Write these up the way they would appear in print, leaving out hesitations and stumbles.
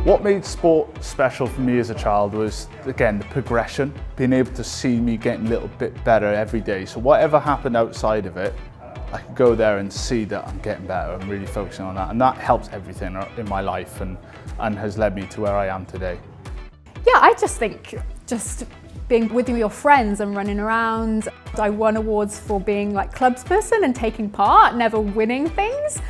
What made sport special for me as a child was, again, the progression, being able to see me getting a little bit better every day. So whatever happened outside of it, I could go there and see that I'm getting better. I'm really focusing on that, and that helps everything in my life and has led me to where I am today. Yeah, I just think being with your friends and running around. I won awards for being like clubs person and taking part, never winning things.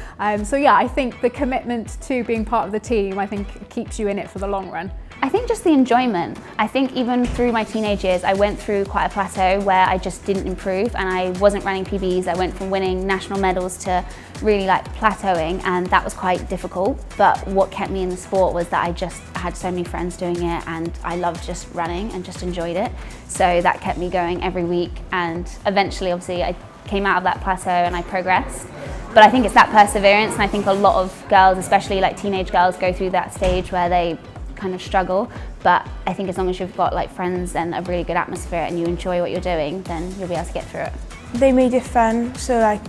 So yeah, I think the commitment to being part of the team, I think keeps you in it for the long run. I think just the enjoyment. I think even through my teenage years, I went through quite a plateau where I just didn't improve and I wasn't running PBs. I went from winning national medals to really like plateauing, and that was quite difficult. But what kept me in the sport was that I had so many friends doing it and I loved just running and just enjoyed it. So that kept me going every week, and eventually obviously I came out of that plateau and I progressed. But I think it's that perseverance, and I think a lot of girls, especially like teenage girls, go through that stage where they kind of struggle, but I think as long as you've got like friends and a really good atmosphere and you enjoy what you're doing, then you'll be able to get through it. They made it fun, so like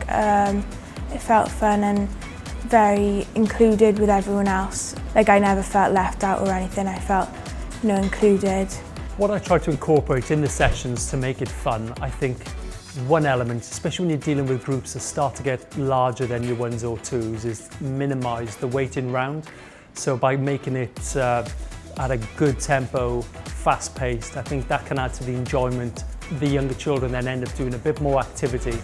it felt fun and very included with everyone else. Like I never felt left out or anything, I felt included. What I try to incorporate in the sessions to make it fun, I think one element, especially when you're dealing with groups that start to get larger than your ones or twos, is minimise the waiting round. So by making it at a good tempo, fast-paced, I think that can add to the enjoyment. The younger children then end up doing a bit more activity.